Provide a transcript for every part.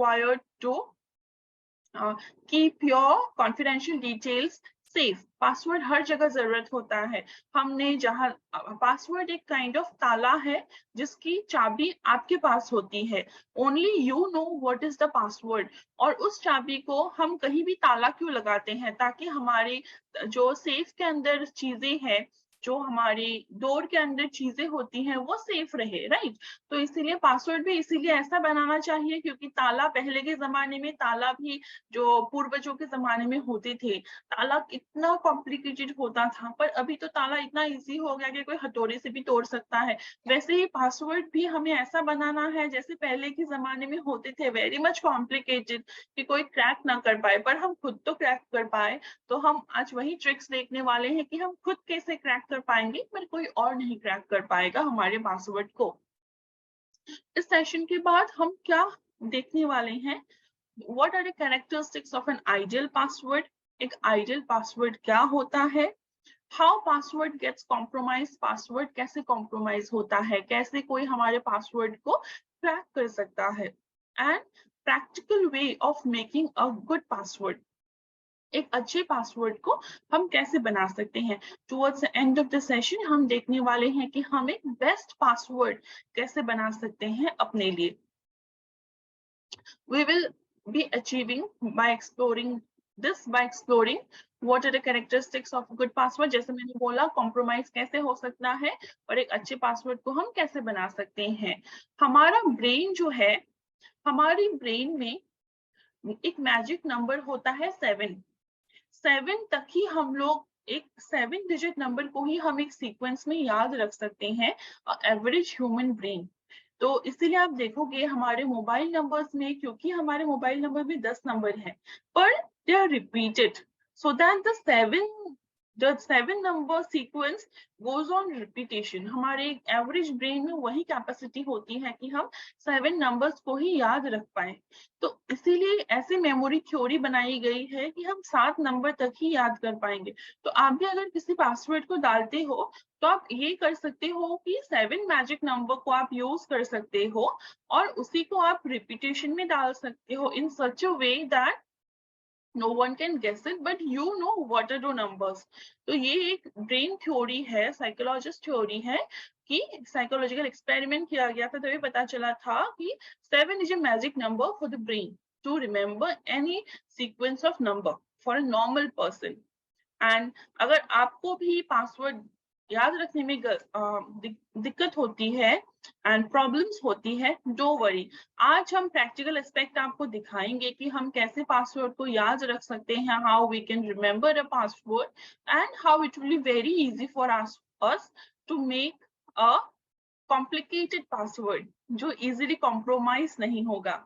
required to keep your confidential details safe. Password हर जगह जरूरत होता है। हमने जहां पासवर्ड एक काइंड ऑफ ताला है जिसकी चाबी आपके पास होती है। Only you know what is the password. और उस चाबी को हम कहीं भी ताला क्यों लगाते हैं, ताकि हमारे जो सेफ के अंदर चीजें हैं, जो हमारी डोर के अंदर चीजें होती हैं, वो सेफ रहे, राइट। तो इसीलिए पासवर्ड भी इसीलिए ऐसा बनाना चाहिए, क्योंकि ताला पहले के जमाने में, ताला भी जो पूर्वजों के जमाने में होते थे, ताला कितना कॉम्प्लिकेटेड होता था। पर अभी तो ताला इतना इजी हो गया कि कोई हथौड़े से भी तोड़ सकता है। वैसे ही पासवर्ड भी हमें ऐसा बनाना है जैसे पहले के जमाने में होते थे, वेरी मच कॉम्प्लिकेटेड, कि कोई क्रैक ना कर पाए। पर हम खुद तो क्रैक कर पाए, तो हम आज वही ट्रिक्स देखने वाले हैं कि हम खुद कैसे क्रैक कर पाएंगे, पर कोई और नहीं क्रैक कर पाएगा हमारे पासवर्ड को। इस सेशन के बाद हम क्या देखने वाले हैं, What are the characteristics of an ideal password? एक ideal password क्या होता है? How password gets compromised? Password कैसे compromise होता है? कैसे कोई हमारे password को crack कर सकता है? And practical way of making a good password. एक अच्छे पासवर्ड को हम कैसे बना सकते हैं। Towards the end of the session हम देखने वाले हैं कि हम एक बेस्ट पासवर्ड कैसे बना सकते हैं अपने लिए। We will be achieving by exploring what are the characteristics of good password। जैसे मैंने बोला, कॉम्प्रोमाइज कैसे हो सकता है और एक अच्छे पासवर्ड को हम कैसे बना सकते हैं। हमारा ब्रेन जो है, हमारी ब्रेन में एक मैजिक नंबर होता है 7 तक ही हम लोग एक 7 डिजिट नंबर को ही हम एक सीक्वेंस में याद रख सकते हैं, एवरेज ह्यूमन ब्रेन। तो इसीलिए आप देखोगे हमारे मोबाइल नंबर्स में, क्योंकि हमारे मोबाइल नंबर में 10 नंबर हैं, पर they are repeated, so that the 7 number sequence goes on repetition। हमारे एवरेज ब्रेन में वही कैपेसिटी होती है कि हम 7 नंबर्स को ही याद रख पाए। तो इसीलिए ऐसे मेमोरी थ्योरी बनाई गई है कि हम 7 नंबर तक ही याद कर पाएंगे। तो आप भी अगर किसी पासवर्ड को डालते हो तो आप ये कर सकते हो कि 7 मैजिक नंबर को आप यूज कर सकते हो और उसी को आप रिपीटेशन में डाल सकते हो in such a way that no one can guess it, but you know what are the numbers। तो ये एक ब्रेन थ्योरी है, साइकोलॉजिस्ट थ्योरी है, कि साइकोलॉजिकल एक्सपेरिमेंट किया गया था, तभी पता चला था कि 7 is a magic number for the brain to remember any sequence of number for a normal person। And अगर आपको भी पासवर्ड याद रखने में दिक्कत होती है एंड प्रॉब्लम्स होती है, डो वरी। आज हम प्रैक्टिकल एस्पेक्ट आपको दिखाएंगे कि हम कैसे पासवर्ड को याद रख सकते हैं, how we can remember a password and how it will be very easy for us to make a complicated password जो इजीली कॉम्प्रोमाइज नहीं होगा।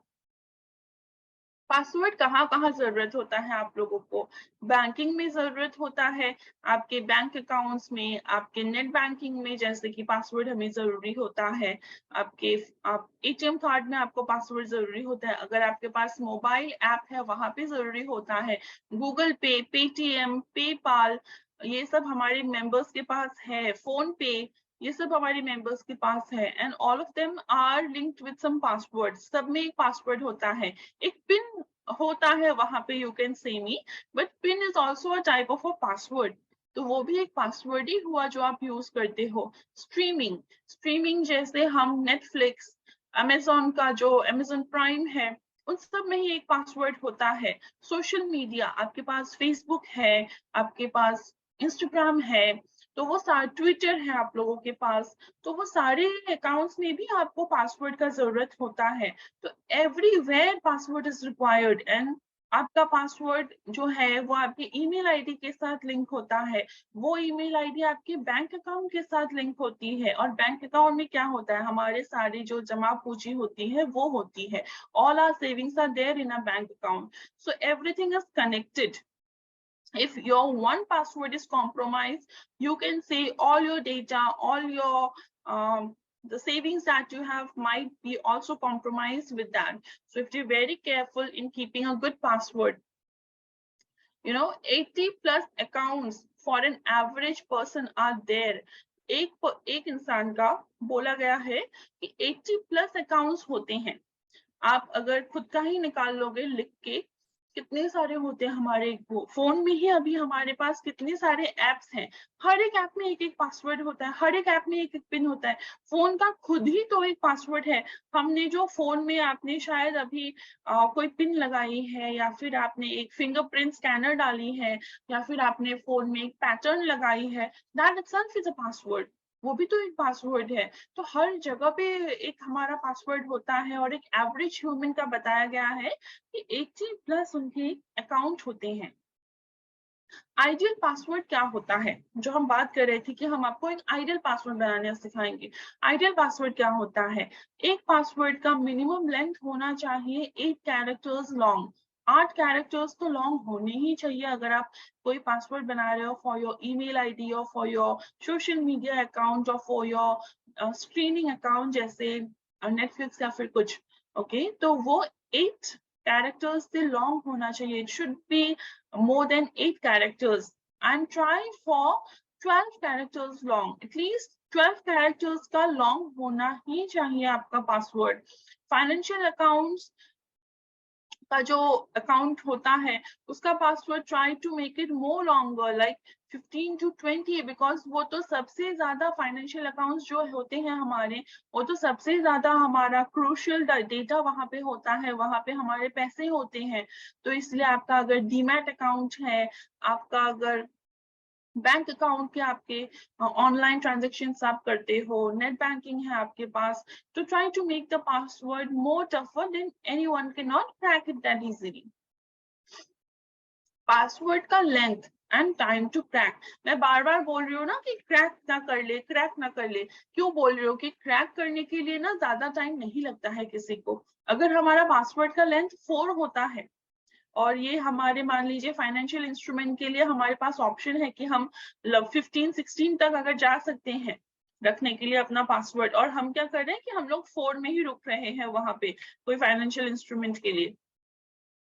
पासवर्ड कहाँ कहाँ जरूरत होता है आप लोगों को? बैंकिंग में जरूरत होता है, आपके बैंक अकाउंट्स में, आपके नेट बैंकिंग में, जैसे कि पासवर्ड हमें जरूरी होता है। आप एटीएम कार्ड में आपको पासवर्ड जरूरी होता है। अगर आपके पास मोबाइल ऐप है वहां पे जरूरी होता है। गूगल पे, पेटीएम, पेपाल, ये सब हमारे मेंबर्स के पास है। फोन पे, ये सब हमारे मेंबर्स के पास है। And all of them are linked with some password. सब में एक पासवर्ड होता है, एक पिन होता है वहां पे, you can say me, but pin is also a type of a password. तो वो भी एक पासवर्ड ही हुआ जो आप यूज करते हो। स्ट्रीमिंग जैसे हम नेटफ्लिक्स, अमेजोन का जो अमेजोन प्राइम है, उन सब में ही एक पासवर्ड होता है। सोशल मीडिया, आपके पास फेसबुक है, आपके पास इंस्टाग्राम है, तो वो सारे, ट्विटर है आप लोगों के पास, तो वो सारे अकाउंट्स में भी आपको पासवर्ड का जरूरत होता है। तो everywhere password is required. And आपका पासवर्ड जो है वो आपके ईमेल आईडी के साथ लिंक होता है, वो ईमेल आईडी आपके बैंक अकाउंट के साथ लिंक होती है। और बैंक अकाउंट में क्या होता है, हमारे सारी जो जमा पूंजी होती है वो होती है। All our savings are there in a bank account, so everything is connected. If your one password is compromised, you can say all your data, all your the savings that you have might be also compromised with that. So if you're very careful in keeping a good password, 80 plus accounts for an average person are there। एक इंसान का बोला गया है कि 80 plus accounts होते हैं। आप अगर खुद का ही निकाल लोगे लिख के, कितने सारे होते हैं हमारे फोन में ही। अभी हमारे पास कितने सारे एप्स हैं, हर एक ऐप में एक एक पासवर्ड होता है, हर एक ऐप में एक एक पिन होता है। फोन का खुद ही तो एक पासवर्ड है। हमने जो फोन में आपने शायद अभी कोई पिन लगाई है, या फिर आपने एक फिंगरप्रिंट स्कैनर डाली है, या फिर आपने फोन में एक पैटर्न लगाई है, that itself is a password. वो भी तो एक पासवर्ड है। तो हर जगह पे एक हमारा पासवर्ड होता है, और एक एवरेज ह्यूमन का बताया गया है कि 80+ उनके अकाउंट होते हैं। आइडियल पासवर्ड क्या होता है, जो हम बात कर रहे थे कि हम आपको एक आइडियल पासवर्ड बनाने सिखाएंगे। आइडियल पासवर्ड क्या होता है? एक पासवर्ड का मिनिमम लेंथ होना चाहिए 8 कैरेक्टर्स लॉन्ग। 8 कैरेक्टर्स तो लॉन्ग होने ही चाहिए अगर आप कोई पासवर्ड बना रहे हो फॉर योर ईमेल आईडी और for your social media account और फॉर योर स्ट्रीमिंग अकाउंट, जैसे नेटफ्लिक्स या फिर कुछ। ओके, तो वो 8 कैरेक्टर्स से लॉन्ग होना चाहिए। It should be more than 8 characters, and try for 12 characters long. At least 12 characters का long होना ही चाहिए आपका पासवर्ड। फाइनेंशियल अकाउंट्स का जो अकाउंट होता है उसका password try to make it more longer, like 15 to 20, because वो तो सबसे ज्यादा फाइनेंशियल अकाउंट्स जो होते हैं हमारे, वो तो सबसे ज्यादा हमारा क्रूशियल डेटा वहां पे होता है, वहां पे हमारे पैसे होते हैं। तो इसलिए आपका अगर डीमैट अकाउंट है, आपका अगर बैंक अकाउंट के आपके ऑनलाइन ट्रांजेक्शन आप करते हो, नेट बैंकिंग है आपके पास, तो try to make the password more tougher than anyone can not crack it that easily. Password का length and time to crack. मैं बार बार बोल रही हूँ ना कि क्रैक ना कर ले, क्रैक ना कर ले। क्यों बोल रही हूँ कि क्रैक करने के लिए ना ज्यादा टाइम नहीं लगता है किसी को। अगर हमारा पासवर्ड का लेंथ 4 होता है, और ये हमारे मान लीजिए फाइनेंशियल इंस्ट्रूमेंट के लिए हमारे पास ऑप्शन है कि हम 15-16 तक अगर जा सकते हैं रखने के लिए अपना पासवर्ड, और हम क्या कर रहे हैं कि हम लोग 4 में ही रुक रहे हैं वहां पे कोई फाइनेंशियल इंस्ट्रूमेंट के लिए,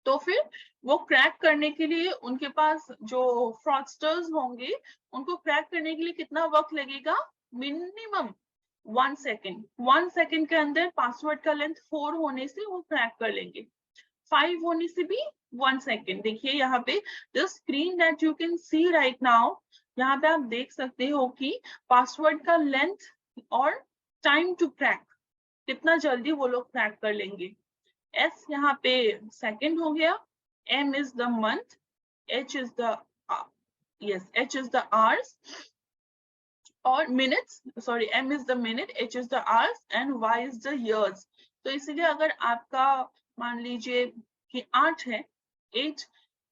तो फिर वो क्रैक करने के लिए उनके पास जो फ्रॉडस्टर्स होंगे, उनको क्रैक करने के लिए कितना वक्त लगेगा? Minimum 1 second. 1 सेकेंड के अंदर पासवर्ड का लेंथ 4 होने से वो क्रैक कर लेंगे, 5 होने से भी 1 सेकेंड। देखिए यहाँ पे the screen that you can see right now, यहाँ पे आप देख सकते हो कि पासवर्ड का लेंथ और टाइम टू क्रैक, कितना जल्दी वो लोग क्रैक कर लेंगे। S यहाँ पे सेकेंड हो गया, M is the month, H is the H is the hours, और minutes, sorry, M is the minute, H is the hours and Y is the years। तो इसलिए अगर आपका मान लीजिए कि 8 है, 8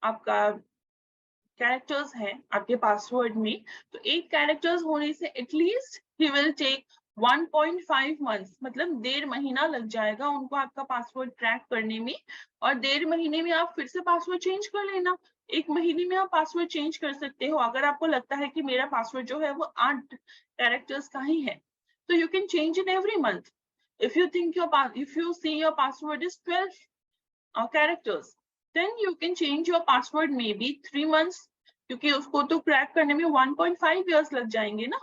आपका कैरेक्टर्स है आपके पासवर्ड में, तो 8 कैरेक्टर्स होने से एटलीस्ट ही विल टेक 1.5 months, मतलब 1.5 महीना लग जाएगा उनको आपका पासवर्ड क्रैक करने में। और 1.5 महीने में आप फिर से पासवर्ड चेंज कर लेना, 1 महीने में आप पासवर्ड चेंज कर सकते हो। अगर आपको लगता है कि मेरा पासवर्ड जो है वो 8 कैरेक्टर्स का ही है, तो you can change in every month. if you think if you see your password is 12 characters, then you can change your password maybe 3 months, क्योंकि उसको तो क्रैक करने में 1.5 years लग जाएंगे ना,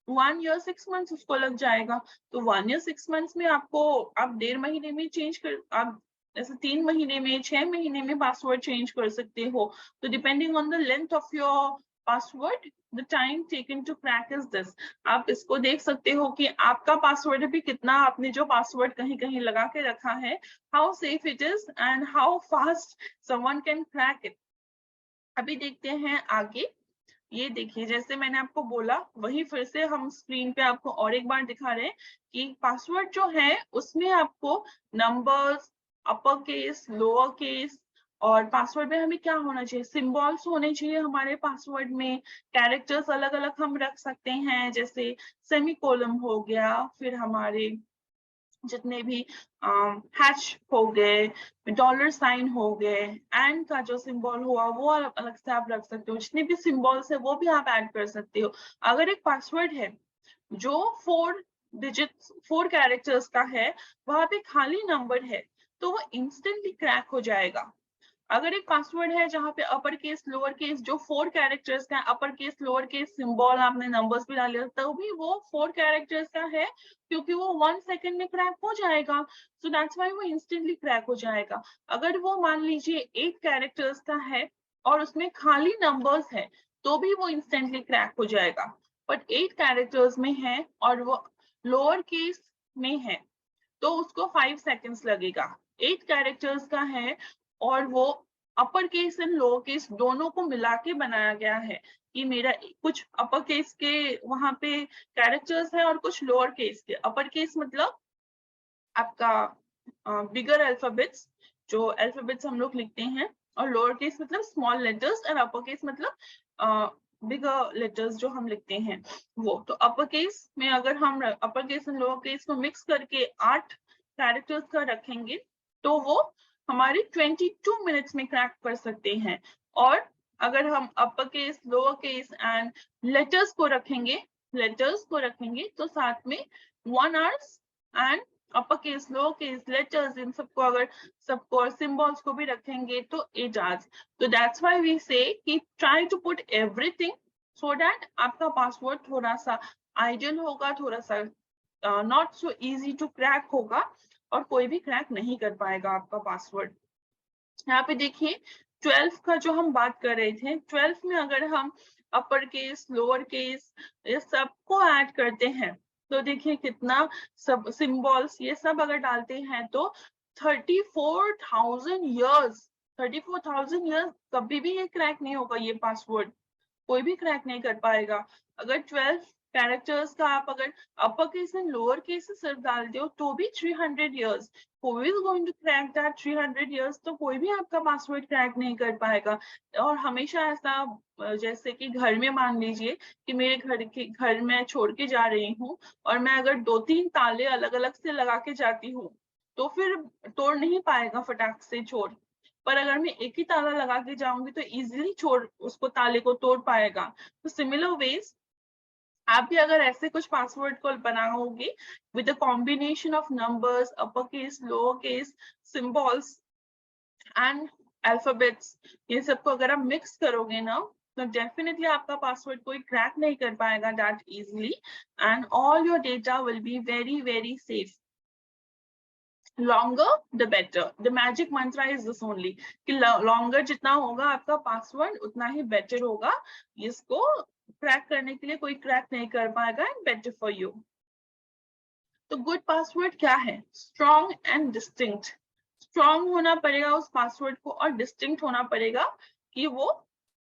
1 year 6 months उसको लग जाएगा। तो 1 year 6 months में आपको आप 1.5 महीने में चेंज कर, आप ऐसे 3 महीने में 6 महीने में पासवर्ड चेंज कर सकते हो। तो depending on the length of your password, the time taken to crack is this. आप इसको देख सकते हो कि आपका पासवर्ड भी कितना, आपने जो पासवर्ड कहीं कहीं लगा के रखा है, how safe it is and how fast someone can crack it. अभी देखते हैं आगे। ये देखिए जैसे मैंने आपको बोला वही फिर से हम स्क्रीन पे आपको और एक बार दिखा रहे हैं कि पासवर्ड जो है उसमें आपको numbers, upper case, lower case, और पासवर्ड में हमें क्या होना चाहिए? सिंबल्स होने चाहिए हमारे पासवर्ड में। कैरेक्टर्स अलग अलग हम रख सकते हैं, जैसे सेमीकोलन हो गया, फिर हमारे जितने भी हैश हो गए, डॉलर साइन हो गए, एंड का जो सिंबल हुआ वो अलग से आप रख सकते हो। जितने भी सिंबल्स है वो भी आप ऐड कर सकते हो। अगर एक पासवर्ड है जो 4 डिजिट्स 4 कैरेक्टर्स का है, वहां पे खाली नंबर है, तो वो इंस्टेंटली क्रैक हो जाएगा। अगर एक पासवर्ड है जहाँ पे अपर केस लोअर केस जो 4 कैरेक्टर्स का upper case lower case symbol आपने नंबर्स भी डाले तो भी वो 4 कैरेक्टर्स का है, क्योंकि वो 1 सेकंड में क्रैक हो जाएगा। सो दैट्स व्हाई वो इंस्टेंटली क्रैक हो जाएगा। अगर वो मान लीजिए 8 कैरेक्टर्स का है और उसमें खाली नंबर्स है तो भी वो इंस्टेंटली क्रैक हो जाएगा। बट 8 कैरेक्टर्स में है और वो लोअर केस में है तो उसको 5 सेकंड्स लगेगा। 8 कैरेक्टर्स का है और वो upper case and lower case दोनों को मिला के बनाया गया है कि मेरा कुछ अपर केस के वहां पे कैरेक्टर्स है और कुछ लोअर केस के। अपर केस मतलब आपका बिगर अल्फाबेट्स जो अल्फाबेट्स हम लोग लिखते हैं, और लोअर केस मतलब स्मॉल लेटर्स, और अपर केस मतलब बिगर लेटर्स जो हम लिखते हैं वो। तो अपर केस में अगर हम upper case and lower case को मिक्स करके 8 कैरेक्टर्स का रखेंगे तो वो हमारे 22 मिनट्स में क्रैक कर सकते हैं। और अगर हम upper case lower case and letters को रखेंगे तो साथ में 1 hours and upper case lower case letters in सबको अगर सबको सिंबल्स को भी रखेंगे तो 8 आवर्स। तो दैट्स व्हाई वी से कि try to put everything so that आपका पासवर्ड थोड़ा सा आइडियल होगा, थोड़ा सा not so easy to crack होगा और कोई भी क्रैक नहीं कर पाएगा आपका पासवर्ड। यहाँ पे देखिए 12 का जो हम बात कर रहे थे, 12 में अगर हम अपर केस लोअर केस ये सबको ऐड करते हैं तो देखिए कितना सब सिंबल्स ये सब अगर डालते हैं तो 34,000 ईयर्स 34,000 ईयर्स कभी भी ये क्रैक नहीं होगा। ये पासवर्ड कोई भी क्रैक नहीं कर पाएगा। अगर 12 कैरेक्टर्स का आप अगर upper case and lower case से सिर्फ डाल दो तो भी 300 years who is going to crack that 300 years, तो कोई भी आपका पासवर्ड क्रैक नहीं कर पाएगा। और हमेशा ऐसा जैसे कि घर में मान लीजिए कि मेरे घर में छोड़ के जा रही हूँ और मैं अगर 2-3 ताले अलग अलग से लगा के जाती हूँ तो फिर तोड़ नहीं पाएगा फटाक से चोर। पर अगर मैं एक ही ताला लगा के जाऊंगी तो इजीली चोर उसको ताले को तोड़ पाएगा। तो सिमिलर वेज आप भी अगर ऐसे कुछ पासवर्ड को बनाओगे with a combination of numbers upper case lower case symbols and alphabets ये सबको अगर आप मिक्स करोगे ना तो डेफिनेटली आपका पासवर्ड कोई क्रैक नहीं कर पाएगा that easily and all your data will be very very safe. longer the better, the magic mantra is this only कि longer जितना होगा आपका पासवर्ड उतना ही बेटर होगा। इसको क्रैक करने के लिए कोई क्रैक नहीं कर पाएगा एंड बेटर फॉर यू। तो गुड पासवर्ड क्या है? Strong and distinct. स्ट्रॉन्ग होना पड़ेगा उस पासवर्ड को और डिस्टिंक्ट होना पड़ेगा कि वो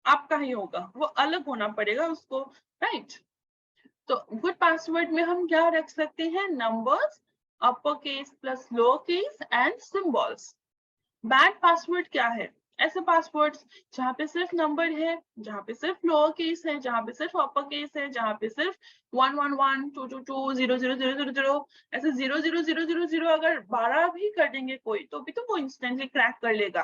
आपका ही होगा, वो अलग होना पड़ेगा उसको, राइट। तो गुड पासवर्ड में हम क्या रख सकते हैं? Numbers upper case plus lower case and symbols. Bad password क्या है? ऐसे पासवर्ड्स जहाँ पे सिर्फ नंबर है, जहाँ पे सिर्फ लोअर केस है, जहाँ पे सिर्फ अपर केस है, जहाँ पे सिर्फ 111 222 00000 ऐसे 00000 अगर 12 भी कर देंगे कोई तो भी तो वो इंस्टेंटली क्रैक कर लेगा।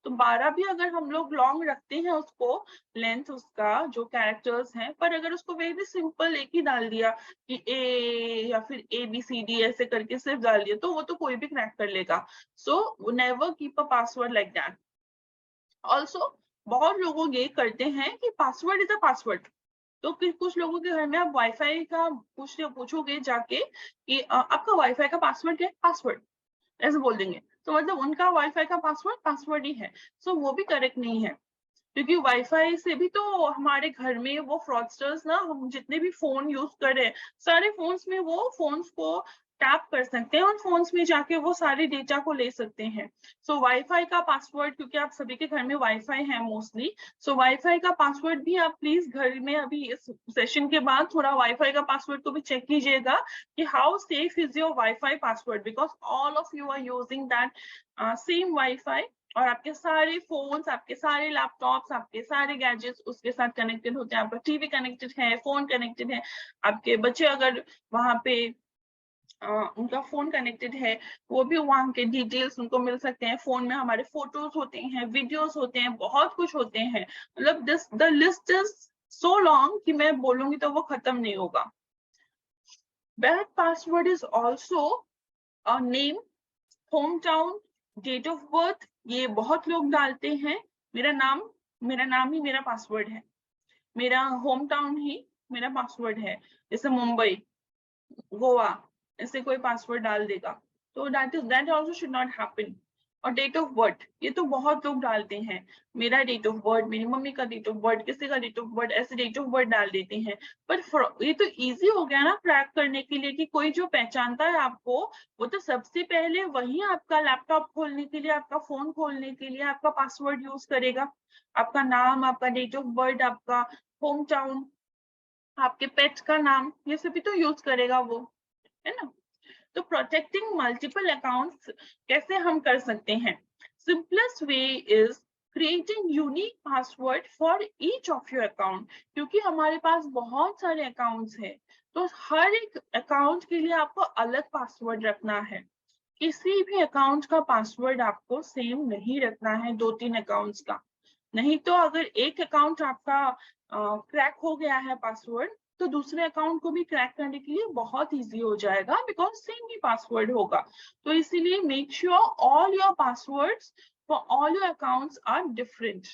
तो 12 भी अगर हम लोग लॉन्ग रखते हैं उसको लेंथ उसका जो कैरेक्टर्स हैं, पर अगर उसको वेरी सिंपल एक ही डाल दिया कि ए या फिर ABCD ऐसे करके सिर्फ डाल दिया तो वो तो कोई भी क्रैक कर लेगा। So never keep a password like that. Also, बहुत लोग ये करते हैं कि पासवर्ड इज अ पासवर्ड। तो कुछ लोगों के घर में आप वाईफाई का पूछोगे जाके कि आपका वाईफाई का पासवर्ड क्या है? पासवर्ड ऐसे बोल देंगे तो मतलब उनका वाईफाई का पासवर्ड पासवर्ड ही है। सो वो भी करेक्ट नहीं है, क्योंकि वाईफाई से भी तो हमारे घर में वो फ्रॉडस्टर्स ना, हम जितने भी फोन यूज कर रहे हैं सारे फोन्स में वो फोन्स को टैप कर सकते हैं और फोन्स में जाके वो सारे डेटा को ले सकते हैं। सो वाईफाई का पासवर्ड, क्योंकि आप सभी के घर में वाईफाई है मोस्टली, सो वाईफाई का पासवर्ड भी आप प्लीज घर में अभी इस सेशन के बाद थोड़ा वाईफाई का पासवर्ड को भी चेक कीजिएगा कि how safe is your WiFi password, because all of you are using that same WiFi और आपके सारे फोन्स, आपके सारे लैपटॉप्स, आपके सारे गैजेट्स उसके साथ कनेक्टेड होते हैं। आपका टीवी कनेक्टेड है, फोन कनेक्टेड है, आपके बच्चे अगर वहां पे उनका फोन कनेक्टेड है वो भी वहां के डिटेल्स उनको मिल सकते हैं। फोन में हमारे फोटोज होते हैं, वीडियोस होते हैं, बहुत कुछ होते हैं। मतलब this the list is so long कि मैं बोलूंगी तो वो खत्म नहीं होगा। Bad password is also name, hometown, date of birth, ये बहुत लोग डालते हैं। मेरा नाम ही मेरा पासवर्ड है, मेरा होम टाउन ही मेरा पासवर्ड है। जैसे मुंबई, गोवा, ऐसे कोई पासवर्ड डाल देगा, तो that also should not happen. और डेट ऑफ बर्थ, ये तो बहुत लोग डालते हैं, मेरा डेट ऑफ बर्थ, मेरी मम्मी का डेट ऑफ बर्थ, किसी का डेट ऑफ बर्थ, ऐसे डेट ऑफ बर्थ डाल देते हैं। पर ये तो इजी हो गया ना ट्रैक करने के लिए, कि कोई जो पहचानता है आपको, वो तो सबसे पहले वही आपका लैपटॉप खोलने के लिए, आपका फोन खोलने के लिए आपका पासवर्ड यूज करेगा। आपका नाम, आपका डेट ऑफ बर्थ, आपका होम टाउन, आपके पेट का नाम, ये सभी तो यूज करेगा वो, है ना। तो प्रोटेक्टिंग मल्टीपल अकाउंट्स कैसे हम कर सकते हैं? Simplest way is creating unique password for each of your account. क्योंकि हमारे पास बहुत सारे अकाउंट्स हैं, तो हर एक अकाउंट के लिए आपको अलग पासवर्ड रखना है। किसी भी अकाउंट का पासवर्ड आपको सेम नहीं रखना है 2-3 अकाउंट्स का। नहीं तो अगर एक अकाउंट आपका क्रैक हो गया है पासवर्ड, तो दूसरे अकाउंट को भी क्रैक करने के लिए बहुत इजी हो जाएगा, बिकॉज सेम ही पासवर्ड होगा। तो इसीलिए make sure all your passwords for all your accounts are different.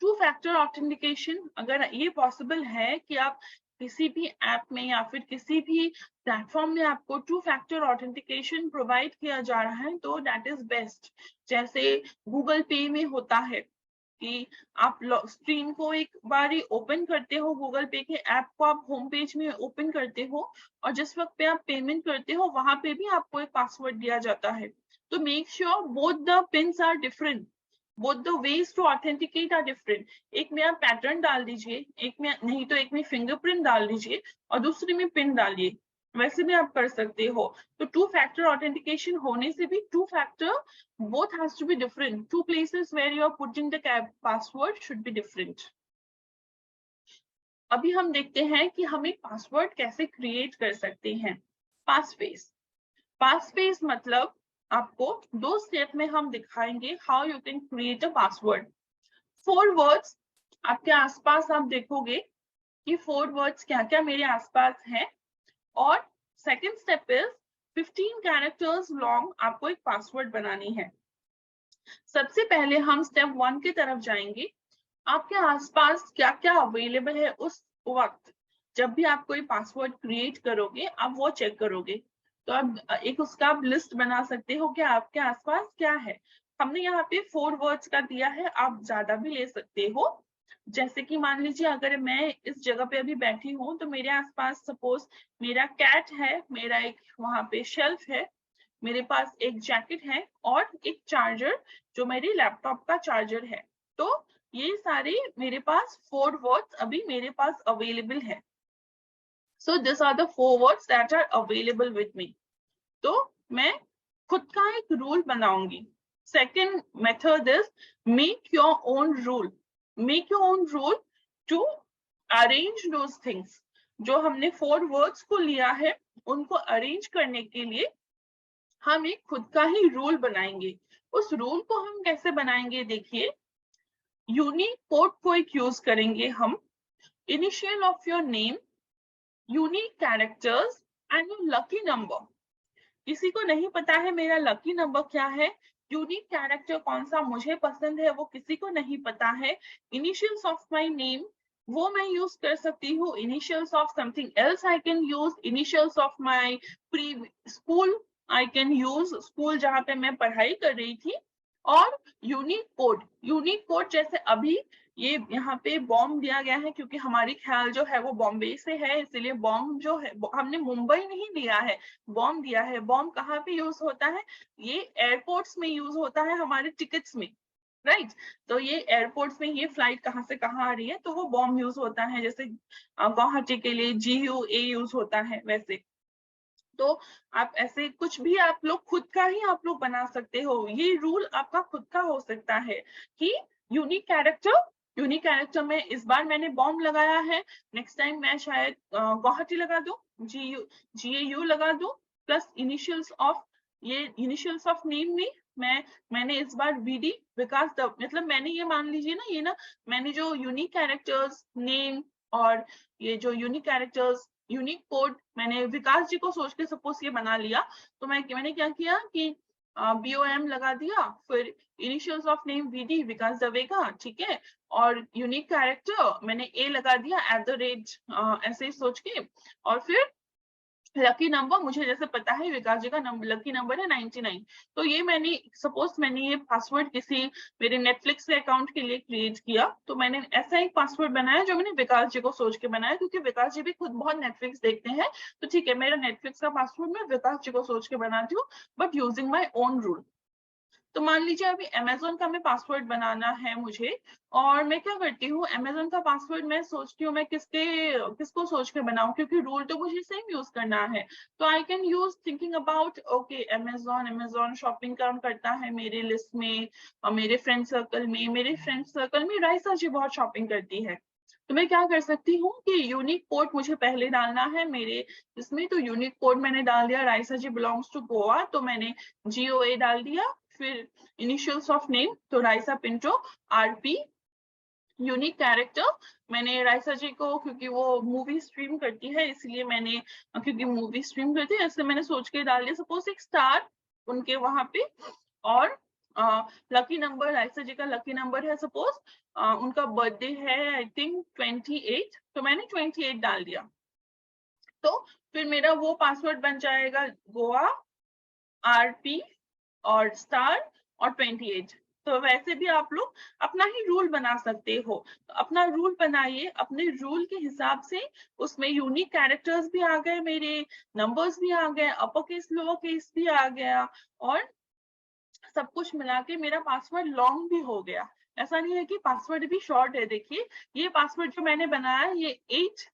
Two factor authentication, अगर ये पॉसिबल है कि आप किसी भी ऐप में या फिर किसी भी प्लेटफॉर्म में आपको टू फैक्टर ऑथेंटिकेशन प्रोवाइड किया जा रहा है, तो दैट इज बेस्ट। जैसे गूगल पे में होता है कि आप स्क्रीन को एक बार ही ओपन करते हो, गूगल पे के ऐप को आप होम पेज में ओपन करते हो, और जिस वक्त पे आप पेमेंट करते हो वहां पे भी आपको एक पासवर्ड दिया जाता है। तो make sure both the PINs are different, both the ways to authenticate are different। एक में आप पैटर्न डाल दीजिए, एक में नहीं तो एक में फिंगरप्रिंट डाल दीजिए और दूसरे में पिन डालिए, वैसे भी आप कर सकते हो। तो टू फैक्टर ऑथेंटिकेशन होने से भी two factor both has to be different, two places where you are putting the password should be different। अभी हम देखते हैं कि हम एक पासवर्ड कैसे क्रिएट कर सकते हैं। पासफेस मतलब आपको 2 स्टेप में हम दिखाएंगे how you can create a password. 4 words आपके आसपास आप देखोगे कि 4 वर्ड्स क्या क्या मेरे आसपास हैं, और second step is 15 characters long आपको एक पासवर्ड बनानी है। सबसे पहले हम स्टेप 1 की तरफ जाएंगे। आपके आसपास क्या क्या अवेलेबल है उस वक्त जब भी आप कोई पासवर्ड क्रिएट करोगे, आप वो चेक करोगे। तो आप एक उसका आप लिस्ट बना सकते हो कि आपके आसपास क्या है। हमने यहाँ पे 4 वर्ड्स का दिया है, आप ज्यादा भी ले सकते हो। जैसे कि मान लीजिए अगर मैं इस जगह पे अभी बैठी हूँ, तो मेरे आसपास सपोज मेरा कैट है, मेरा एक वहां पे शेल्फ है, मेरे पास एक जैकेट है और एक चार्जर जो मेरे लैपटॉप का चार्जर है। तो ये सारे मेरे पास 4 वर्ड्स अभी मेरे पास अवेलेबल है। So this are the 4 words that are available with me. तो मैं खुद का एक रूल बनाऊंगी। Second method is make your own rule. Make your own rule to arrange those things. जो हमने 4 वर्ड्स को लिया है, उनको अरेंज करने के लिए हम एक खुद का ही रूल बनाएंगे। उस रूल को हम कैसे बनाएंगे, देखिए, यूनिक कोड को एक यूज करेंगे हम। Initial of your name, unique characters and your lucky number. किसी को नहीं पता है मेरा लकी नंबर क्या है, यूनिक कैरेक्टर कौन सा मुझे पसंद है वो किसी को नहीं पता है। इनिशियल्स ऑफ माय नेम वो मैं यूज कर सकती हूँ। Initials of something else I can use. Initials of my pre school I can use, school जहाँ पे मैं पढ़ाई कर रही थी। और यूनिक कोड जैसे अभी ये यहाँ पे बॉम्ब दिया गया है, क्योंकि हमारी ख्याल जो है वो बॉम्बे से है, इसलिए बॉम्ब जो है हमने मुंबई नहीं दिया है, बॉम्ब दिया है। बॉम्ब कहाँ पे यूज होता है, ये एयरपोर्ट्स में यूज होता है, हमारे टिकट्स में, राइट। तो ये एयरपोर्ट्स में ये फ्लाइट कहाँ से कहाँ आ रही है, तो वो बॉम्ब यूज होता है। जैसे गुवाहाटी के लिए GUA यूज होता है, वैसे। तो आप ऐसे कुछ भी आप लोग खुद का ही आप लोग बना सकते हो। ये रूल आपका खुद का हो सकता है कि यूनिक कैरेक्टर में इस बार मैंने बॉम्ब लगाया है, नेक्स्ट टाइम मैं शायद गुवाहाटी लगा दूं, GAU लगा दूं, प्लस इनिशियल्स ऑफ नेम में मैंने इस बार VD विकास मतलब मैंने ये मान लीजिए ना, ये ना मैंने जो यूनिक कैरेक्टर्स नेम और ये जो यूनिक कैरेक्टर्स यूनिक कोड मैंने विकास जी को सोच के सपोज ये बना लिया। तो मैंने क्या किया कि BOM लगा दिया, फिर इनिशियल्स ऑफ नेम VD विकास दवेगा, ठीक है, और यूनिक कैरेक्टर मैंने A लगा दिया @ ऐसे ही सोच के, और फिर लकी नंबर मुझे जैसे पता है विकास जी का नंबर लकी नंबर है 99। तो ये मैंने सपोज मैंने ये पासवर्ड किसी मेरे नेटफ्लिक्स के अकाउंट के लिए क्रिएट किया, तो मैंने ऐसा एक पासवर्ड बनाया जो मैंने विकास जी को सोच के बनाया, क्योंकि विकास जी भी खुद बहुत नेटफ्लिक्स देखते हैं। तो ठीक है, मेरा नेटफ्लिक्स का पासवर्ड मैं विकास जी को सोच के बनाती हूँ, but using my own rule. तो मान लीजिए अभी अमेजोन का मैं पासवर्ड बनाना है मुझे, और मैं क्या करती हूँ, अमेजोन का पासवर्ड मैं सोचती हूँ मैं किसको सोच के बनाऊं, क्योंकि रूल तो मुझे सेम यूज करना है। तो I can use thinking about okay Amazon, Amazon shopping कौन करता है मेरे लिस्ट में, और मेरे फ्रेंड सर्कल में राइसा जी बहुत शॉपिंग करती है। तो मैं क्या कर सकती हूँ कि यूनिक कोड मुझे पहले डालना है मेरे इसमें, तो यूनिक कोड मैंने डाल दिया, राइसा जी बिलोंग्स टू गोवा, तो मैंने GOA डाल दिया, फिर इनिशियल्स ऑफ नेम तो राइसा पिंटो RP, यूनिक कैरेक्टर मैंने राइसा जी को, क्योंकि वो मूवी स्ट्रीम करती है इसलिए मैंने, क्योंकि मूवी स्ट्रीम करती है इसलिए मैंने सोच के डाल दिया, सपोज एक स्टार उनके वहां पे, और लकी नंबर राइसा जी का लकी नंबर है सपोज, उनका बर्थडे है आई थिंक 28, तो मैंने 28 डाल दिया। तो फिर मेरा वो पासवर्ड बन जाएगा गोवा RP और स्टार और 28। तो वैसे भी आप लोग अपना ही रूल बना सकते हो, तो अपना रूल बनाइए, अपने रूल के हिसाब से उसमें यूनिक कैरेक्टर्स भी आ गए, मेरे नंबर्स भी आ गए, अपर केस लोअर केस भी आ गया, और सब कुछ मिला के मेरा पासवर्ड लॉन्ग भी हो गया। ऐसा नहीं है कि पासवर्ड भी शॉर्ट है। देखिए ये पासवर्ड जो मैंने बनाया ये 8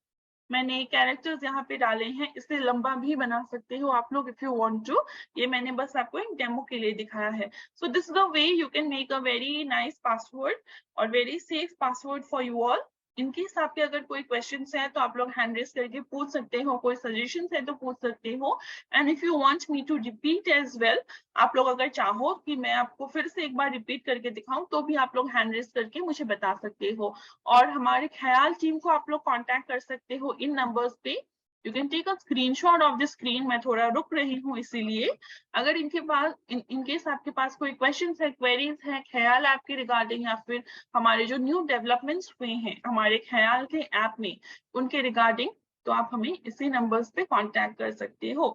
मैंने कैरेक्टर्स यहाँ पे डाले हैं, इससे लंबा भी बना सकते हो आप लोग इफ यू वांट टू। ये मैंने बस आपको एक डेमो के लिए दिखाया है। So this the way you can make a very nice password और very safe password for you all. In case आपके अगर कोई क्वेश्चन है तो आप लोग हैंड रेस करके पूछ सकते हो, कोई सजेशन है तो पूछ सकते हो। And if you want me to repeat as well, आप लोग अगर चाहो कि मैं आपको फिर से एक बार रिपीट करके दिखाऊं, तो भी आप लोग हैंड रेस करके मुझे बता सकते हो। और हमारे ख्याल टीम को आप लोग कांटेक्ट कर सकते हो इन नंबर्स पे। You can take a screenshot of the screen. मैं थोड़ा रुक रही हूँ इसीलिए, अगर इनके पास इनकेस आपके पास कोई क्वेश्चन है, क्वेरीज है, ख्याल आपके रिगार्डिंग, या फिर हमारे जो न्यू डेवलपमेंट्स हुए हैं हमारे ख्याल के ऐप में उनके रिगार्डिंग, तो आप हमें इसी नंबर्स पे कांटेक्ट कर सकते हो।